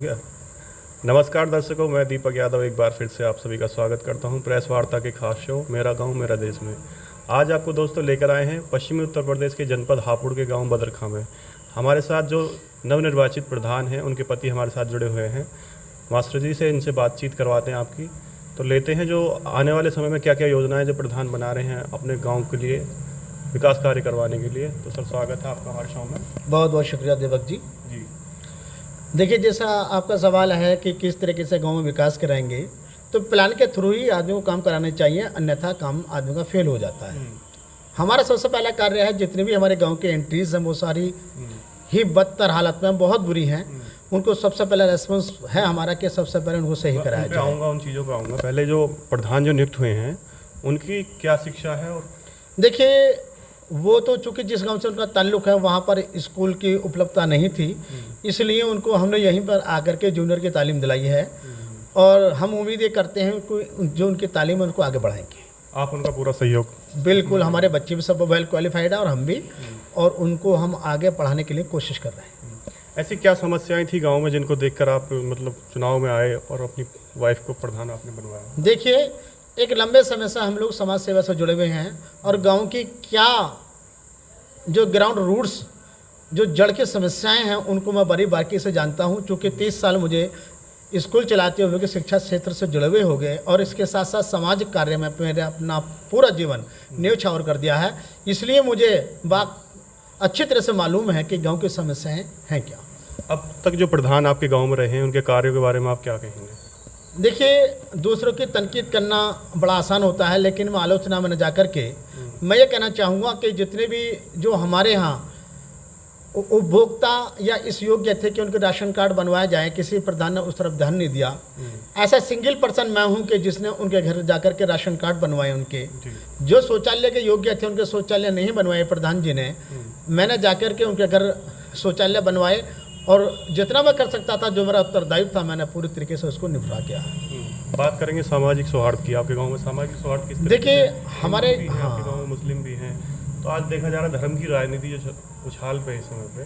क्या? नमस्कार दर्शकों, मैं दीपक यादव एक बार फिर से आप सभी का स्वागत करता हूं प्रेस वार्ता के खास शो मेरा गांव मेरा देश में। आज आपको दोस्तों लेकर आए हैं पश्चिमी उत्तर प्रदेश के जनपद हापुड़ के गांव बदरखा में। हमारे साथ जो नवनिर्वाचित प्रधान हैं उनके पति हमारे साथ जुड़े हुए हैं। मास्टर जी से इनसे बातचीत करवाते हैं आपकी, तो लेते हैं जो आने वाले समय में क्या क्या योजनाएँ जो प्रधान बना रहे हैं अपने गाँव के लिए, विकास कार्य करवाने के लिए। तो सर, स्वागत है आपका हमारे शो में। बहुत बहुत शुक्रिया दीपक जी। जी देखिए, जैसा आपका सवाल है कि किस तरीके से गांव में विकास कराएंगे, तो प्लान के थ्रू ही आदमी को काम कराने चाहिए, अन्यथा काम आदमी का फेल हो जाता है। हमारा सबसे पहला कार्य है, जितने भी हमारे गांव के एंट्रीज हैं वो सारी ही बदतर हालत में बहुत बुरी हैं। उनको सबसे पहला रेस्पॉन्स है हमारा कि सबसे पहले उनको सही कराया जाए। आऊँगा, उन चीज़ों पर आऊँगा। पहले जो प्रधान जो नियुक्त हुए हैं उनकी क्या शिक्षा है? और देखिए, वो तो चूँकि जिस गांव से उनका ताल्लुक़ है वहाँ पर स्कूल की उपलब्धता नहीं थी, इसलिए उनको हमने यहीं पर आकर के जूनियर की तालीम दिलाई है और हम उम्मीद ये करते हैं कि जो उनकी तालीम है उनको आगे बढ़ाएंगे। आप उनका पूरा सहयोग? बिल्कुल, हमारे बच्चे भी सब वेल क्वालिफाइड है और हम भी, और उनको हम आगे पढ़ाने के लिए कोशिश कर रहे हैं। ऐसी क्या समस्याएं थी गांव में जिनको देखकर आप मतलब चुनाव में आए और अपनी वाइफ को प्रधान आपने बनवाया? देखिए, एक लंबे समय से हम लोग समाज सेवा से जुड़े हुए हैं और गांव की क्या जो ग्राउंड रूट्स, जो जड़ की समस्याएं हैं, उनको मैं बड़ी बारीकी से जानता हूं। चूँकि 30 साल मुझे स्कूल चलाते हुए कि शिक्षा क्षेत्र से जुड़े हुए हो गए और इसके साथ साथ सामाजिक कार्य में मेरे अपना पूरा जीवन न्यौछावर कर दिया है, इसलिए मुझे बात अच्छी तरह से मालूम है कि गाँव की समस्याएँ हैं क्या। अब तक जो प्रधान आपके गाँव में रहे हैं उनके कार्यों के बारे में आप क्या कहेंगे? देखिए, दूसरों की तनकीद करना बड़ा आसान होता है, लेकिन मैं आलोचना में न जाकर के मैं ये कहना चाहूँगा कि जितने भी जो हमारे यहाँ उपभोक्ता या इस योग्य थे कि उनके राशन कार्ड बनवाया जाए, किसी प्रधान ने उस तरफ ध्यान नहीं दिया। ऐसा सिंगल पर्सन मैं हूँ कि जिसने उनके घर जाकर के राशन कार्ड बनवाए। उनके जो शौचालय के योग्य थे उनके शौचालय नहीं बनवाए प्रधान जी ने, मैंने जाकर के उनके घर शौचालय बनवाए और जितना मैं कर सकता था, जो मेरा उत्तरदायित्व था, मैंने पूरी तरीके से उसको निभा किया। बात करेंगे सामाजिक सौहार्द की। आपके गांव में सामाजिक सौहार्द किस तरह? देखिए, हमारे आपके गांव में मुस्लिम भी हैं, तो आज देखा जा रहा है धर्म की राजनीति जो उछाल पे इस समय पे,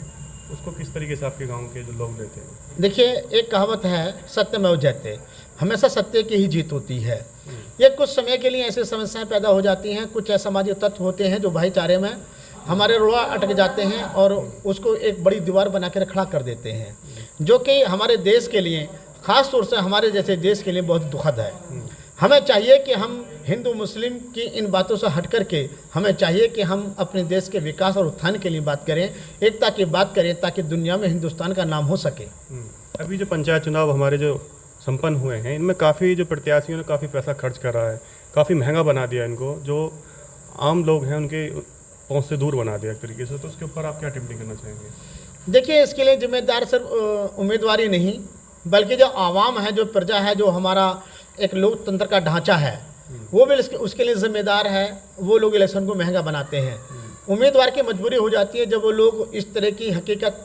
उसको किस तरीके से आपके गांव के जो लोग लेते हैं? देखिए, एक कहावत है, सत्यमेव जयते, हमेशा सत्य की ही जीत होती है। ये कुछ समय के लिए ऐसी समस्याएं पैदा हो जाती हैं, कुछ असामाजिक तत्व होते हैं जो भाईचारे में हमारे रोड़ा अटक जाते हैं और उसको एक बड़ी दीवार बना कर खड़ा कर देते हैं, जो कि हमारे देश के लिए, ख़ास तौर से हमारे जैसे देश के लिए बहुत दुखद है। हमें चाहिए कि हम हिंदू मुस्लिम की इन बातों से हट कर के हमें चाहिए कि हम अपने देश के विकास और उत्थान के लिए बात करें, एकता की बात करें, ताकि दुनिया में हिंदुस्तान का नाम हो सके। अभी जो पंचायत चुनाव हमारे जो संपन्न हुए हैं, इनमें काफ़ी जो प्रत्याशियों ने काफ़ी पैसा खर्च करा है, काफ़ी महंगा बना दिया इनको, जो आम लोग हैं उनके पहुँच से दूर बना दिया एक तरीके से। तो उसके ऊपर आप क्या टिप्पणी करना चाहेंगे? देखिए, इसके लिए जिम्मेदार सिर्फ उम्मीदवार नहीं, बल्कि जो आवाम है, जो प्रजा है, जो हमारा एक लोकतंत्र का ढांचा है, वो भी उसके लिए जिम्मेदार है। वो लोग इलेक्शन को महंगा बनाते हैं। उम्मीदवार की मजबूरी हो जाती है जब वो लोग इस तरह की हकीकत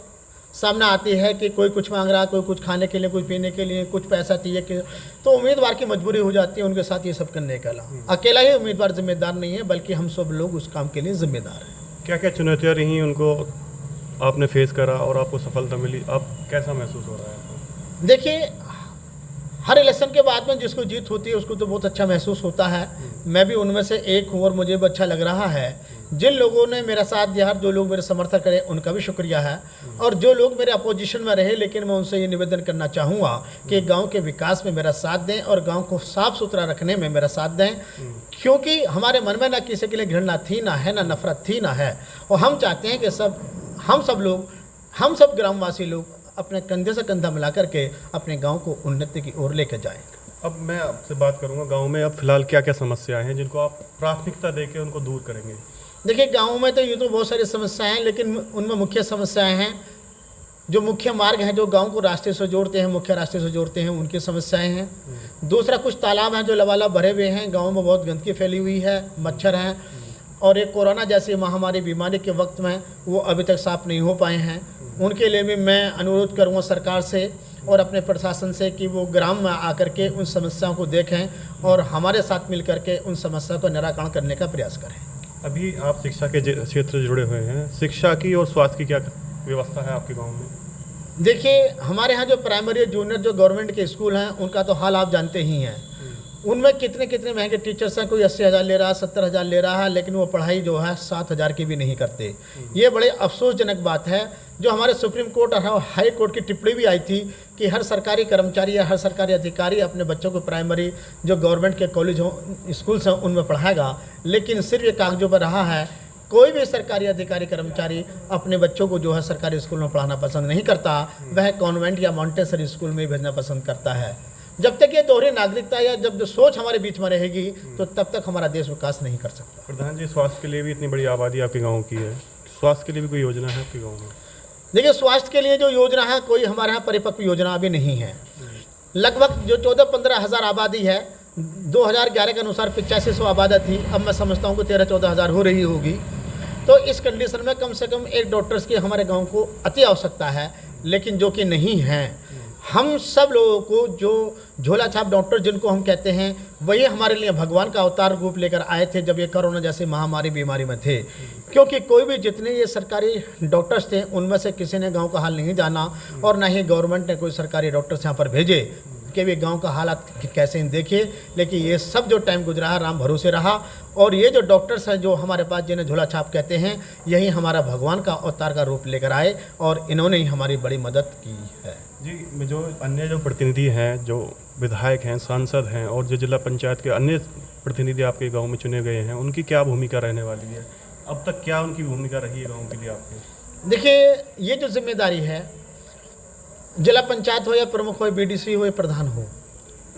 सामने आती है कि कोई कुछ मांग रहा, कोई कुछ खाने के लिए, कुछ पीने के लिए, कुछ पैसा चाहिए कि, तो उम्मीदवार की मजबूरी हो जाती है उनके साथ ये सब करने का। अकेला ही उम्मीदवार जिम्मेदार नहीं है, बल्कि हम सब लोग उस काम के लिए जिम्मेदार हैं। क्या क्या चुनौतियाँ रही उनको आपने फेस करा और आपको सफलता मिली? अब कैसा महसूस हो रहा है आपको? देखिए, हर इलेक्शन के बाद में जिसको जीत होती है उसको तो बहुत अच्छा महसूस होता है। मैं भी उनमें से एक हूँ और मुझे भी अच्छा लग रहा है। जिन लोगों ने मेरा साथ दिया, जो लोग मेरे समर्थन करें, उनका भी शुक्रिया है। और जो लोग मेरे अपोजिशन में रहे, लेकिन मैं उनसे ये निवेदन करना चाहूँगा कि गांव के विकास में मेरा साथ दें और गांव को साफ सुथरा रखने में मेरा साथ दें, क्योंकि हमारे मन में ना किसी के लिए घृणा थी, ना है, ना नफरत थी, ना है। और हम चाहते हैं कि हम सब ग्रामवासी लोग अपने कंधे से कंधा मिला करके अपने गांव को उन्नति की ओर लेकर जाएं। अब मैं आपसे बात करूंगा, गांव में अब फिलहाल क्या क्या समस्याएं हैं जिनको आप प्राथमिकता देकर उनको दूर करेंगे? देखिए, गांव में तो ये तो बहुत सारी समस्याएं हैं, लेकिन उनमें मुख्य समस्याएं हैं जो मुख्य मार्ग हैं, जो गांव को रास्ते से जोड़ते हैं, मुख्य रास्ते से जोड़ते हैं, उनकी समस्याएं हैं। दूसरा, कुछ तालाब हैं जो लबालब भरे हुए हैं, गाँव में बहुत गंदगी फैली हुई है, मच्छर हैं, और एक कोरोना जैसी महामारी बीमारी के वक्त में वो अभी तक साफ नहीं हो पाए हैं। उनके लिए भी मैं अनुरोध करूँगा सरकार से और अपने प्रशासन से कि वो ग्राम में आकर के उन समस्याओं को देखें और हमारे साथ मिल करके उन समस्याओं का निराकरण करने का प्रयास करें। अभी आप शिक्षा के क्षेत्र से जुड़े हुए हैं, शिक्षा की और स्वास्थ्य की क्या व्यवस्था है आपके गांव में? देखिए, हमारे यहाँ जो प्राइमरी और जूनियर जो गवर्नमेंट के स्कूल हैं उनका तो हाल आप जानते ही हैं। उनमें कितने कितने महंगे टीचर्स हैं, कोई 80,000 ले रहा है, 70,000 ले रहा है, लेकिन वो पढ़ाई जो है 7,000 की भी नहीं करते। ये बड़े अफसोसजनक बात है। जो हमारे सुप्रीम कोर्ट और हाई कोर्ट की टिप्पणी भी आई थी कि हर सरकारी कर्मचारी या हर सरकारी अधिकारी अपने बच्चों को प्राइमरी जो गवर्नमेंट के कॉलेज हो स्कूल्स हैं उनमें पढ़ाएगा, लेकिन सिर्फ ये कागजों पर रहा है। कोई भी सरकारी अधिकारी कर्मचारी अपने बच्चों को जो है सरकारी स्कूल में पढ़ाना पसंद नहीं करता, वह कॉन्वेंट या मॉन्टेसरी स्कूल में भेजना पसंद करता है। जब तक ये दोहरी नागरिकता या जब जो सोच हमारे बीच में रहेगी तो तब तक हमारा देश विकास नहीं कर सकता। प्रधान जी, स्वास्थ्य के लिए भी इतनी बड़ी आबादी आपके गांव की है, स्वास्थ्य के लिए भी कोई योजना है आपके गांव में? देखिए, स्वास्थ्य के लिए जो योजना है कोई हमारे यहाँ परिपक्व योजना अभी नहीं है। लगभग जो 14-15 हज़ार आबादी है, 2011 के अनुसार 8500 आबादी थी, अब मैं समझता हूँ कि 13-14 हज़ार हो रही होगी। तो इस कंडीशन में कम से कम एक डॉक्टर्स की हमारे गांव को अति आवश्यकता है, लेकिन जो कि नहीं है। हम सब लोगों को जो झोला छाप डॉक्टर जिनको हम कहते हैं, वही हमारे लिए भगवान का अवतार रूप लेकर आए थे जब ये कोरोना जैसी महामारी बीमारी में थे। क्योंकि कोई भी जितने ये सरकारी डॉक्टर्स थे उनमें से किसी ने गांव का हाल नहीं जाना, और ना ही गवर्नमेंट ने कोई सरकारी डॉक्टर्स यहाँ पर भेजे कि वे गांव का हालात कैसे देखिए। लेकिन ये सब जो टाइम गुजरा है राम भरोसे रहा, और ये जो डॉक्टर्स हैं जो हमारे पास जिन्हें झोला छाप कहते हैं, यही हमारा भगवान का अवतार का रूप लेकर आए और इन्होंने ही हमारी बड़ी मदद की है। जी, जो अन्य जो प्रतिनिधि हैं, जो विधायक हैं, सांसद हैं और जो जिला पंचायत के अन्य प्रतिनिधि आपके गांव में चुने गए हैं, उनकी क्या भूमिका रहने वाली है? अब तक क्या उनकी भूमिका रही है गांव के लिए आपके? देखिए, ये जो जिम्मेदारी है, जिला पंचायत हो या प्रमुख हो, बीडीसी हो या प्रधान हो,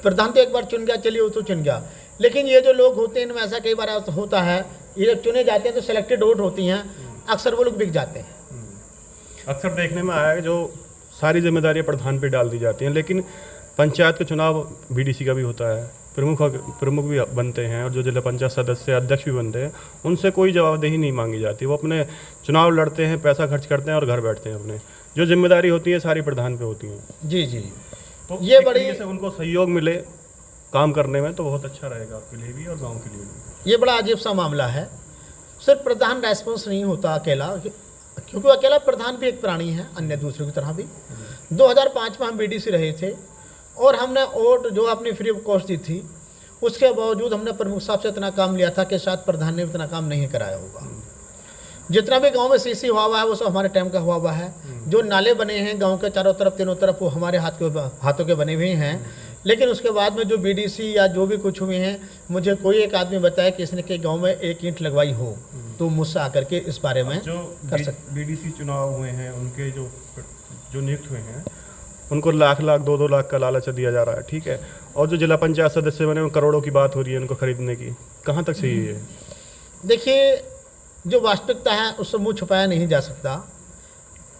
प्रधान तो एक बार चुन गया, चलिए वो तो चुन गया, लेकिन ये जो लोग होते हैं इनमें ऐसा कई बार होता है, ये जब चुने जाते हैं तो सिलेक्टेड वोट होती हैं, अक्सर वो लोग बिक जाते हैं। अक्सर देखने में आया है जो सारी जिम्मेदारियां प्रधान पे डाल दी जाती हैं, लेकिन पंचायत का चुनाव बीडीसी का भी होता है, प्रमुख भी बनते हैं और जो जिला पंचायत सदस्य अध्यक्ष भी बनते हैं, उनसे कोई जवाबदेही नहीं मांगी जाती। वो अपने चुनाव लड़ते हैं, पैसा खर्च करते हैं और घर बैठते हैं। अपने जो जिम्मेदारी होती है सारी प्रधान पे होती है। जी जी, तो ये बड़ी से उनको सहयोग मिले काम करने में तो बहुत अच्छा रहेगा आपके लिए भी और गाँव के लिए भी। ये बड़ा अजीब सा मामला है। सिर्फ प्रधान रेस्पॉन्स नहीं होता अकेला, क्योंकि अकेला प्रधान भी एक प्राणी है अन्य दूसरों की तरह भी। 2005 में हम बीडीसी रहे थे और हमने वोट जो अपनी फ्री ऑफ कॉस्ट दी थी, उसके बावजूद हमने प्रमुख साहब से इतना काम लिया था कि शायद प्रधान ने इतना काम नहीं कराया होगा। जितना भी गांव में सीसी हुआ है वो सब हमारे टाइम का हुआ है। जो नाले बने हैं गांव के चारों तरफ तीनों तरफ वो हमारे हाथों के बने हुए हैं। लेकिन उसके बाद में जो बीडीसी या जो भी कुछ हुए हैं, मुझे कोई एक आदमी बताया कि इसने के गांव में एक ईंट लगवाई हो, तो मुझसे आकर के इस बारे में जो कर सकते। बीडीसी चुनाव हुए हैं उनके जो नियुक्त हुए हैं उनको लाख 2-2 लाख का लालच दिया जा रहा है, ठीक है। और जो जिला पंचायत सदस्य बने करोड़ों की बात हो रही है उनको खरीदने की, कहाँ तक सही है? देखिए, जो वास्तविकता है उससे मुँह छुपाया नहीं जा सकता।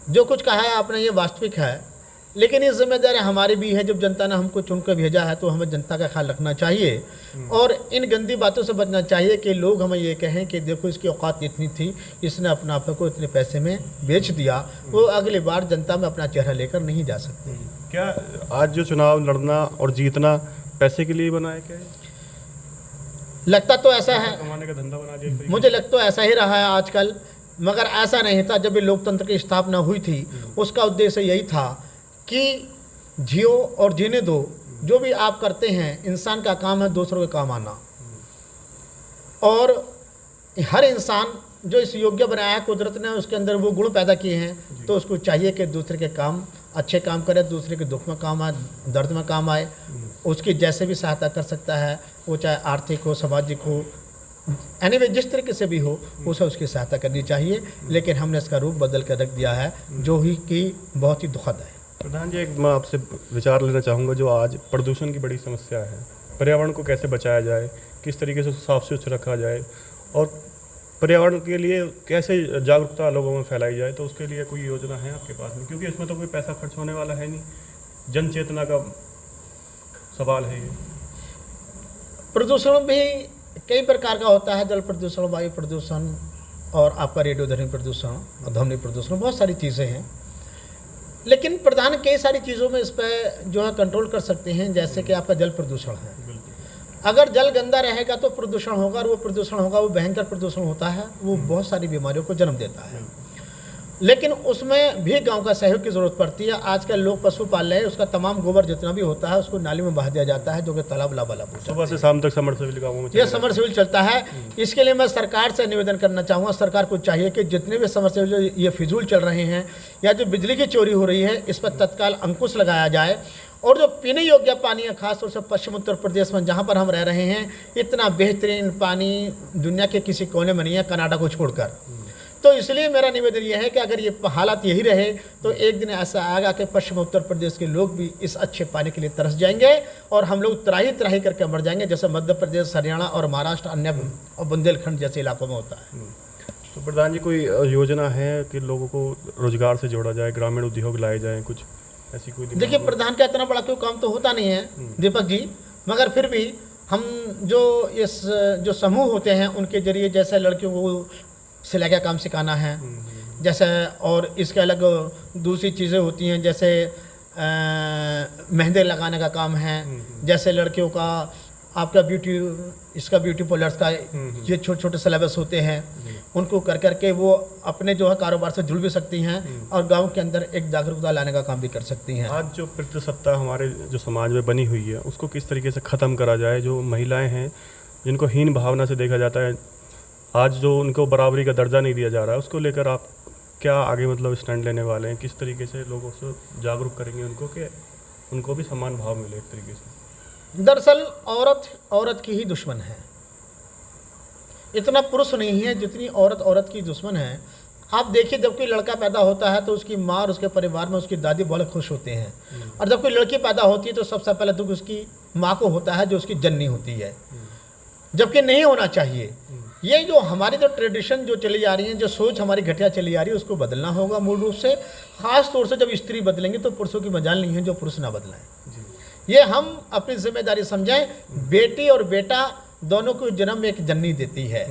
जो कुछ कहा है आपने ये वास्तविक है, लेकिन ये जिम्मेदारी हमारी भी है। जब जनता ने हमको चुनकर भेजा है तो हमें जनता का ख्याल रखना चाहिए और इन गंदी बातों से बचना चाहिए कि लोग हमें ये कहें कि देखो इसकी औकात इतनी थी, इसने अपना आप को इतने पैसे में बेच दिया। वो अगली बार जनता में अपना चेहरा लेकर नहीं जा सकते। क्या आज जो चुनाव लड़ना और जीतना पैसे के लिए बना है? क्या लगता तो ऐसा है, कमाने का धंधा बना दिया? मुझे लगता तो ऐसा ही रहा है आजकल, मगर ऐसा नहीं था। जब भी लोकतंत्र की स्थापना हुई थी उसका उद्देश्य यही था कि जियो और जीने दो। जो भी आप करते हैं, इंसान का काम है दूसरों के काम आना, और हर इंसान जो इस योग्य बनाया है कुदरत ने उसके अंदर वो गुण पैदा किए हैं, तो उसको चाहिए कि दूसरे के काम अच्छे काम करे, दूसरे के दुख में काम आए, दर्द में काम आए, उसकी जैसे भी सहायता कर सकता है, वो चाहे आर्थिक हो, सामाजिक हो, एनीवे जिस तरीके से भी हो उसे उसकी सहायता करनी चाहिए। लेकिन हमने इसका रूप बदल कर रख दिया है, जो ही कि बहुत ही दुखद है। प्रधान जी, एक मैं आपसे विचार लेना चाहूँगा। जो आज प्रदूषण की बड़ी समस्या है, पर्यावरण को कैसे बचाया जाए, किस तरीके से साफ स्वच्छ रखा जाए और पर्यावरण के लिए कैसे जागरूकता लोगों में फैलाई जाए, तो उसके लिए कोई योजना है आपके पास में? क्योंकि इसमें तो कोई पैसा खर्च होने वाला है नहीं, जन चेतना का सवाल है ये। प्रदूषण भी कई प्रकार का होता है, जल प्रदूषण, वायु प्रदूषण और आपका रेडियोधर्मी प्रदूषण और ध्वनि प्रदूषण, बहुत सारी चीज़ें हैं। लेकिन प्रधान कई सारी चीज़ों में इस पर जो है कंट्रोल कर सकते हैं। जैसे कि आपका जल प्रदूषण है, अगर जल गंदा रहेगा तो प्रदूषण होगा, और वो प्रदूषण होगा वो भयंकर प्रदूषण होता है, वो बहुत सारी बीमारियों को जन्म देता है। लेकिन उसमें भी गांव का सहयोग की ज़रूरत पड़ती है। आजकल लोग पशु पाल रहे हैं, उसका तमाम गोबर जितना भी होता है उसको नाली में बहा दिया जाता है, जो कि तालाब लाबालब होता है। सुबह से शाम तक समरसेबल गाँवों में ये समरसेबल चलता है। इसके लिए मैं सरकार से निवेदन करना चाहूँगा, सरकार को चाहिए कि जितने भी समरसेबल ये फिजूल चल रहे हैं या जो बिजली की चोरी हो रही है, इस पर तत्काल अंकुश लगाया जाए। और जो पीने योग्य पानी है, खासतौर से पश्चिम उत्तर प्रदेश में जहाँ पर हम रह रहे हैं, इतना बेहतरीन पानी दुनिया के किसी कोने में नहीं है, कनाडा को छोड़कर। तो इसलिए मेरा निवेदन यह है कि अगर ये हालात यही रहे तो एक दिन ऐसा आएगा कि पश्चिम उत्तर प्रदेश के लोग भी इस अच्छे पानी के लिए तरस जाएंगे और हम लोग त्राही त्राही करके मर जाएंगे, जैसे मध्य प्रदेश, हरियाणा और महाराष्ट्र, अन्य और बुंदेलखंड जैसे इलाकों में होता है। तो प्रधान जी, कोई योजना है कि लोगों को रोजगार से जोड़ा जाए, ग्रामीण उद्योग लाए जाएँ, कुछ ऐसी कोई? देखिए, प्रधान का इतना बड़ा कोई काम तो होता नहीं है दीपक जी, मगर फिर भी हम जो समूह होते हैं उनके जरिए, जैसे लड़कियों को सिलाई का काम सिखाना है, जैसे और इसके अलग दूसरी चीज़ें होती हैं, जैसे मेहंदी लगाने का काम है, जैसे लड़कियों का आपका ब्यूटी पार्लर्स का ये छोटे छोटे सिलेबस होते हैं, उनको कर करके वो अपने जो है कारोबार से जुड़ भी सकती हैं और गांव के अंदर एक जागरूकता लाने का काम भी कर सकती हैं। आज जो पितृसत्ता हमारे जो समाज में बनी हुई है, उसको किस तरीके से ख़त्म करा जाए? जो महिलाएं हैं जिनको हीन भावना से देखा जाता है, आज जो उनको बराबरी का दर्जा नहीं दिया जा रहा है, उसको लेकर आप क्या आगे मतलब स्टैंड लेने वाले हैं? किस तरीके से लोगों से जागरूक करेंगे उनको कि उनको भी समान भाव मिले एक तरीके से? दरअसल औरत की ही दुश्मन है, इतना पुरुष नहीं है जितनी औरत की दुश्मन है। आप देखिए, जब कोई लड़का पैदा होता है तो उसकी माँ और उसके परिवार में उसकी दादी बहुत खुश होते हैं, और जब कोई लड़की पैदा होती है तो सबसे पहले दुख उसकी माँ को होता है जो उसकी जननी होती है, जबकि नहीं होना चाहिए। ये जो हमारी जो ट्रेडिशन जो चली आ रही है, जो सोच हमारी घटिया चली आ रही है, उसको बदलना होगा मूल रूप से। खास तौर से जब स्त्री बदलेंगे तो पुरुषों की मजाल नहीं है जो पुरुष ना बदलाएं। ये हम अपनी जिम्मेदारी समझें। बेटी और बेटा दोनों को जन्म एक जननी देती है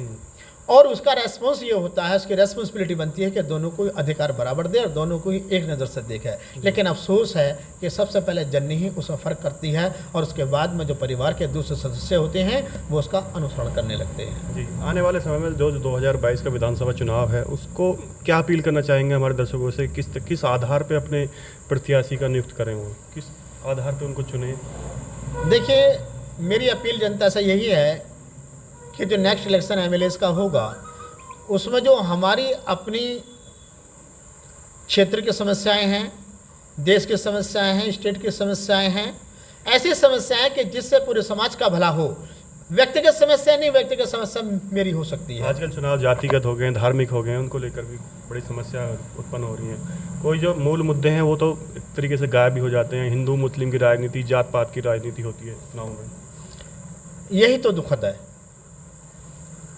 और उसका रेस्पॉन्स ये होता है, उसकी रेस्पॉन्सिबिलिटी बनती है कि दोनों को अधिकार बराबर दे और दोनों को ही एक नज़र से देखे। लेकिन अफसोस है कि सबसे पहले जननी ही उसमें फ़र्क करती है और उसके बाद में जो परिवार के दूसरे सदस्य होते हैं वो उसका अनुसरण करने लगते हैं। जी, आने वाले समय में जो 2022 का विधानसभा चुनाव है, उसको क्या अपील करना चाहेंगे हमारे दर्शकों से? किस आधार पर अपने प्रत्याशी का नियुक्त करें, वो किस आधार पर उनको चुने? देखिए, मेरी अपील जनता से यही है कि जो नेक्स्ट इलेक्शन एमएलएस का होगा उसमें जो हमारी अपनी क्षेत्र की समस्याएं हैं, देश की समस्याएं हैं, स्टेट की समस्याएं हैं, ऐसी समस्याएं कि जिससे पूरे समाज का भला हो। व्यक्तिगत समस्या नहीं, व्यक्तिगत समस्या मेरी हो सकती है। आजकल चुनाव जातिगत हो गए, धार्मिक हो गए, उनको लेकर भी बड़ी समस्या उत्पन्न हो रही है। कोई जो मूल मुद्दे हैं वो तो एक तरीके से गायब भी हो जाते हैं। हिंदू मुस्लिम की राजनीति, जात पात की राजनीति होती है चुनाव में। यही तो दुखद है।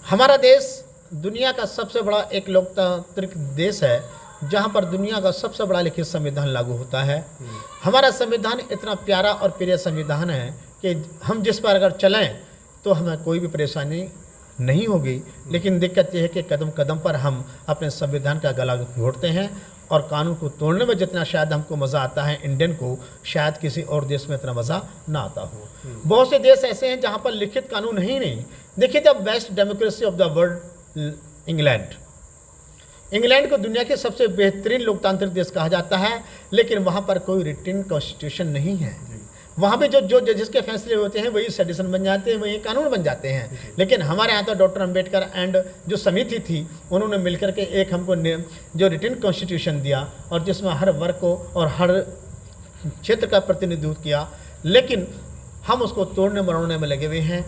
हमारा देश दुनिया का सबसे बड़ा एक लोकतांत्रिक देश है जहाँ पर दुनिया का सबसे बड़ा लिखित संविधान लागू होता है। हमारा संविधान इतना प्यारा और प्रिय संविधान है कि हम जिस पर अगर चलें तो हमें कोई भी परेशानी नहीं होगी। लेकिन दिक्कत यह है कि कदम कदम पर हम अपने संविधान का गला घोंटते हैं और कानून को तोड़ने में जितना शायद हमको मज़ा आता है इंडियन को, शायद किसी और देश में इतना मज़ा ना आता हो। बहुत से देश ऐसे हैं जहाँ पर लिखित कानून ही नहीं। देखिए, the best democracy of the world England को दुनिया के सबसे बेहतरीन लोकतांत्रिक देश कहा जाता है, लेकिन वहाँ पर कोई रिटन कॉन्स्टिट्यूशन नहीं है। वहाँ पे जो जजेस के फैसले होते हैं वही सेडिशन बन जाते हैं, वही कानून बन जाते हैं। लेकिन हमारे यहाँ तो डॉक्टर अंबेडकर एंड जो समिति थी उन्होंने मिलकर के एक हमको जो रिटन कॉन्स्टिट्यूशन दिया और जिसमें हर वर्ग को और हर क्षेत्र का प्रतिनिधित्व किया, लेकिन हम उसको तोड़ने मरोड़ने में लगे हुए हैं।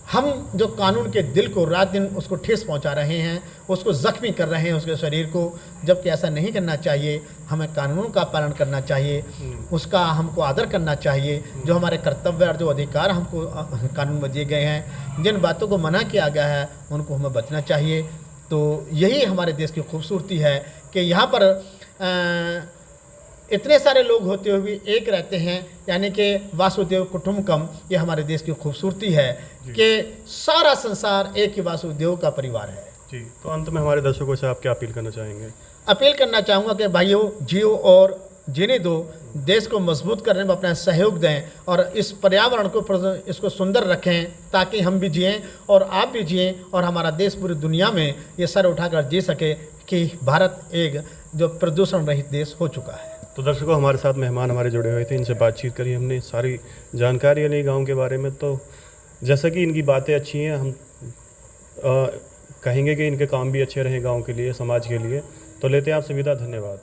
हम जो कानून के दिल को रात दिन उसको ठेस पहुंचा रहे हैं, उसको ज़ख्मी कर रहे हैं उसके शरीर को, जबकि ऐसा नहीं करना चाहिए। हमें कानून का पालन करना चाहिए, उसका हमको आदर करना चाहिए। जो हमारे कर्तव्य और जो अधिकार हमको कानून में दिए गए हैं, जिन बातों को मना किया गया है उनको हमें बचना चाहिए। तो यही हमारे देश की खूबसूरती है कि यहाँ पर इतने सारे लोग होते हुए भी एक रहते हैं, यानी कि वासुदेव कुटुंबकम। ये हमारे देश की खूबसूरती है कि सारा संसार एक ही वासुदेव का परिवार है। जी, तो अंत में हमारे दर्शकों से आप क्या अपील करना चाहेंगे? अपील करना चाहूँगा कि भाइयों, जियो और जीने दो, देश को मजबूत करने में अपना सहयोग दें और इस पर्यावरण को इसको सुंदर रखें ताकि हम भी जिएं और आप भी जिएं और हमारा देश पूरी दुनिया में ये सर उठाकर जी सके कि भारत एक जो प्रदूषण रहित देश हो चुका है। तो दर्शकों, हमारे साथ मेहमान हमारे जुड़े हुए थे, इनसे बातचीत करी हमने, सारी जानकारी ली गांव के बारे में। तो जैसा कि इनकी बातें अच्छी हैं, हम कहेंगे कि इनके काम भी अच्छे रहें गांव के लिए, समाज के लिए। तो लेते हैं आपसे विदा, धन्यवाद।